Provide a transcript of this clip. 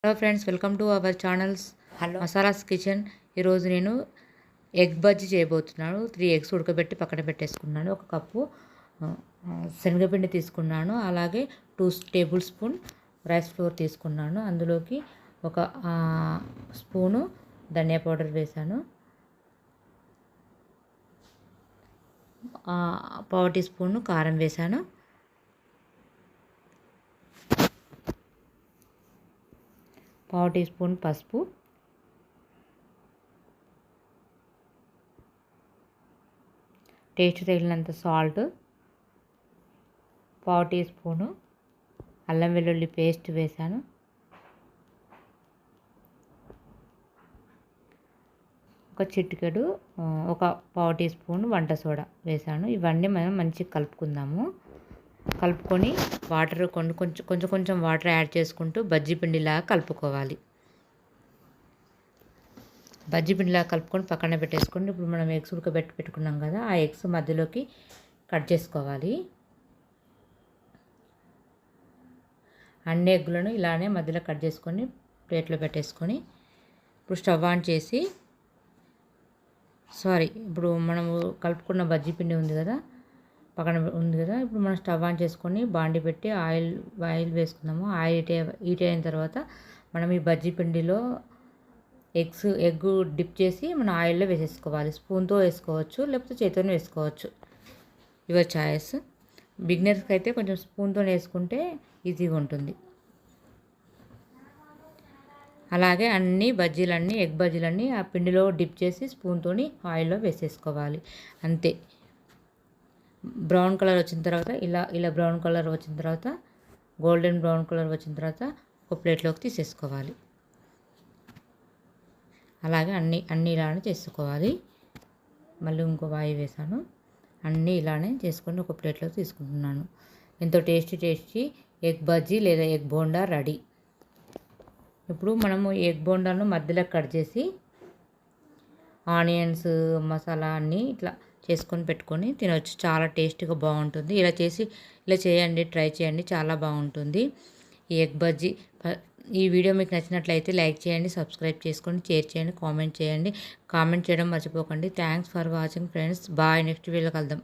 Hello friends, welcome to our channels masalas kitchen. ఈరోజు నేను egg bajji చేయబోతున్నాను. 3 ఎగ్స్ ఉడకబెట్టి పక్కన పెట్టేసుకున్నాను. 1 కప్పు శనగపిండి తీసుకున్నాను. అలాగే 2 టేబుల్ స్పూన్ రైస్ ఫ్లోర్ తీసుకున్నాను. అందులోకి 1 స్పూను ధనియా పౌడర్ వేసాను. 1/2 టీ స్పూను కారం వేసాను. పావు టీ స్పూన్ పసుపు, టేస్ట్ తగినంత సాల్ట్, పావు టీ స్పూను అల్లం వెల్లుల్లి పేస్ట్ వేసాను. ఒక చిటికెడు పావు టీ స్పూన్ వంట సోడా వేసాను. ఇవన్నీ మనం మంచిగా కలుపుకుందాము. కలుపుకొని వాటర్ కొంచెం వాటర్ యాడ్ చేసుకుంటూ బజ్జీ పిండిలాగా కలుపుకోవాలి. బజ్జీ పిండిలాగా కలుపుకొని పక్కన పెట్టేసుకొని ఇప్పుడు మనం ఎగ్స్ పెట్టుకున్నాం కదా, ఆ ఎగ్స్ మధ్యలోకి కట్ చేసుకోవాలి. అన్ని ఎగ్గులను ఇలానే మధ్యలో కట్ చేసుకొని ప్లేట్లో పెట్టేసుకొని ఇప్పుడు స్టవ్ ఆన్ చేసి ఇప్పుడు మనము కలుపుకున్న బజ్జీ పిండి ఉంది కదా, పక్కన ఉంది కదా, ఇప్పుడు మనం స్టవ్ ఆన్ చేసుకొని బాండి పెట్టి ఆయిల్ వేసుకుందాము. ఆయిల్ హీట్ అయిన తర్వాత మనం ఈ బజ్జీ పిండిలో ఎగ్ డిప్ చేసి మన ఆయిల్లో వేసేసుకోవాలి. స్పూన్తో వేసుకోవచ్చు, లేకపోతే చేతితోనే వేసుకోవచ్చు. Your choice. బిగినర్స్కి అయితే కొంచెం స్పూన్తో వేసుకుంటే ఈజీగా ఉంటుంది. అలాగే ఎగ్ బజ్జీలన్నీ ఆ పిండిలో డిప్ చేసి స్పూన్తో ఆయిల్లో వేసేసుకోవాలి. అంతే. బ్రౌన్ కలర్ వచ్చిన తర్వాత ఇలా బ్రౌన్ కలర్ వచ్చిన తర్వాత గోల్డెన్ బ్రౌన్ కలర్ వచ్చిన తర్వాత ఒక ప్లేట్లోకి తీసేసుకోవాలి. అలాగే అన్నీ ఇలానే చేసుకోవాలి. మళ్ళీ ఇంకో వాయి వేసాను. అన్నీ ఇలానే చేసుకొని ఒక ప్లేట్లోకి తీసుకుంటున్నాను. ఎంతో టేస్టీ ఎగ్ బజ్జీ లేదా ఎగ్ బోండా రెడీ. ఇప్పుడు మనము ఎగ్ బోండాను మధ్యలో కట్ చేసి ఆనియన్స్ మసాలా అన్నీ ఇట్లా చేసుకొని పెట్టుకొని తినవచ్చు. చాలా టేస్టీగా బాగుంటుంది. ఇలా చేయండి, ట్రై చేయండి, చాలా బాగుంటుంది ఈ ఎగ్ బజ్జీ. ఈ వీడియో మీకు నచ్చినట్లయితే లైక్ చేయండి, సబ్స్క్రైబ్ చేసుకోండి, షేర్ చేయండి, కామెంట్ చేయడం మర్చిపోకండి. Thanks for watching friends. Bye. Next వీడియోలో కలుద్దాం.